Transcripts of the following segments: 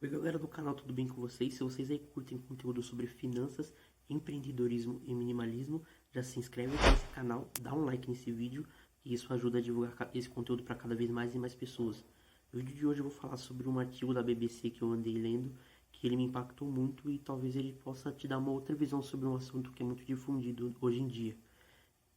Oi galera do canal, tudo bem com vocês? Se vocês aí curtem conteúdo sobre finanças, empreendedorismo e minimalismo, já se inscreve aqui nesse canal, dá um like nesse vídeo, e isso ajuda a divulgar esse conteúdo para cada vez mais e mais pessoas. No vídeo de hoje eu vou falar sobre um artigo da BBC que eu andei lendo, que ele me impactou muito e talvez ele possa te dar uma outra visão sobre um assunto que é muito difundido hoje em dia.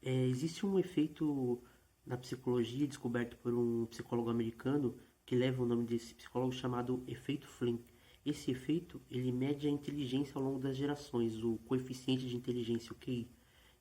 Existe um efeito na psicologia descoberto por um psicólogo americano que leva o nome desse psicólogo, chamado efeito Flynn. Esse efeito, ele mede a inteligência ao longo das gerações, o coeficiente de inteligência, o QI.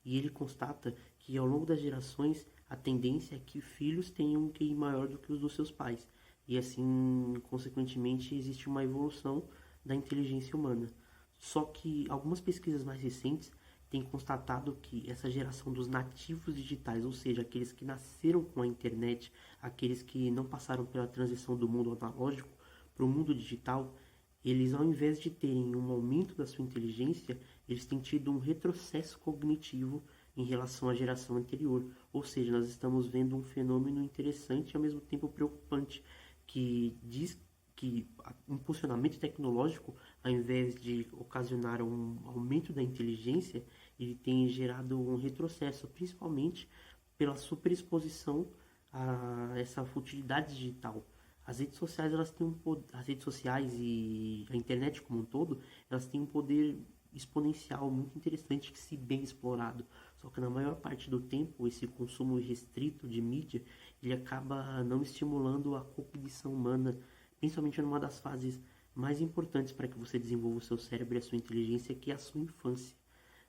E ele constata que ao longo das gerações a tendência é que filhos tenham um QI maior do que os dos seus pais. E assim, consequentemente, existe uma evolução da inteligência humana. Só que algumas pesquisas mais recentes têm constatado que essa geração dos nativos digitais, ou seja, aqueles que nasceram com a internet, aqueles que não passaram pela transição do mundo analógico para o mundo digital, eles, ao invés de terem um aumento da sua inteligência, eles têm tido um retrocesso cognitivo em relação à geração anterior. Ou seja, nós estamos vendo um fenômeno interessante e ao mesmo tempo preocupante, que diz que o impulsionamento tecnológico, ao invés de ocasionar um aumento da inteligência, ele tem gerado um retrocesso, principalmente pela superexposição a essa futilidade digital. As redes sociais, as redes sociais e a internet como um todo, elas têm um poder exponencial muito interessante que, se bem explorado. Só que na maior parte do tempo, esse consumo restrito de mídia, ele acaba não estimulando a cognição humana, principalmente numa das fases mais importantes para que você desenvolva o seu cérebro e a sua inteligência, que é a sua infância.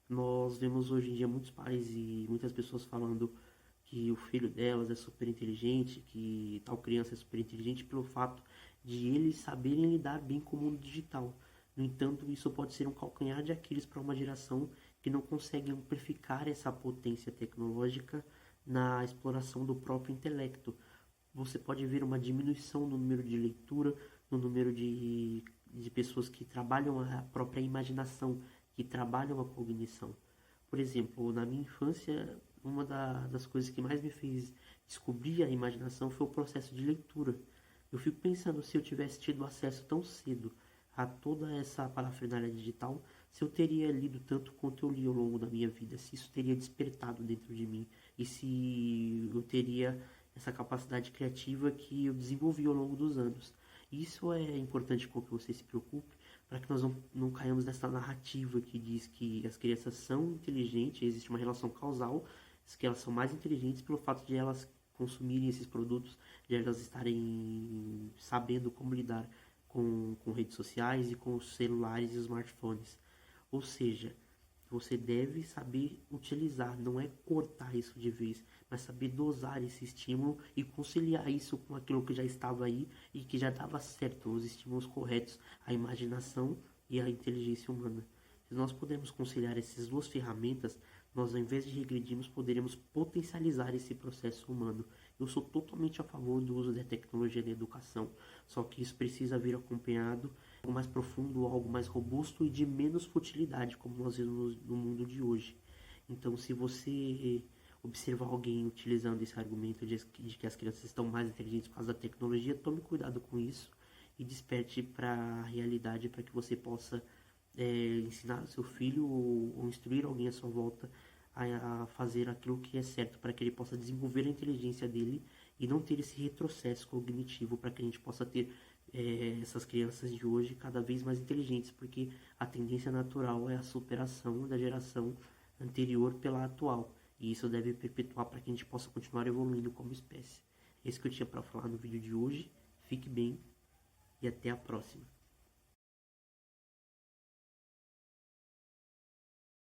Nós vemos hoje em dia muitos pais e muitas pessoas falando que o filho delas é super inteligente, que tal criança é super inteligente pelo fato de eles saberem lidar bem com o mundo digital. No entanto, isso pode ser um calcanhar de Aquiles para uma geração que não consegue amplificar essa potência tecnológica na exploração do próprio intelecto. Você pode ver uma diminuição no número de leitura, no número de pessoas que trabalham a própria imaginação, que trabalham a cognição. Por exemplo, na minha infância, uma das coisas que mais me fez descobrir a imaginação foi o processo de leitura. Eu fico pensando, se eu tivesse tido acesso tão cedo a toda essa parafernália digital, se eu teria lido tanto quanto eu li ao longo da minha vida, se isso teria despertado dentro de mim e se eu teria essa capacidade criativa que eu desenvolvi ao longo dos anos. Isso é importante com que você se preocupe, para que nós não caiamos nessa narrativa que diz que as crianças são inteligentes, existe uma relação causal, que elas são mais inteligentes pelo fato de elas consumirem esses produtos, de elas estarem sabendo como lidar com redes sociais e com os celulares e smartphones. Ou seja, você deve saber utilizar, não é cortar isso de vez, mas saber dosar esse estímulo e conciliar isso com aquilo que já estava aí e que já dava certo, os estímulos corretos, a imaginação e a inteligência humana. Se nós pudermos conciliar essas duas ferramentas, nós, ao invés de regredirmos, poderemos potencializar esse processo humano. Eu sou totalmente a favor do uso da tecnologia na educação, só que isso precisa vir acompanhado de algo mais profundo, algo mais robusto e de menos futilidade, como nós vemos no mundo de hoje. Então, se você observar alguém utilizando esse argumento de que as crianças estão mais inteligentes por causa da tecnologia, tome cuidado com isso e desperte para a realidade, para que você possa ensinar seu filho ou instruir alguém à sua volta a fazer aquilo que é certo, para que ele possa desenvolver a inteligência dele e não ter esse retrocesso cognitivo, para que a gente possa ter essas crianças de hoje cada vez mais inteligentes, porque a tendência natural é a superação da geração anterior pela atual, e isso deve perpetuar para que a gente possa continuar evoluindo como espécie. Esse que eu tinha para falar no vídeo de hoje. Fique bem e até a próxima.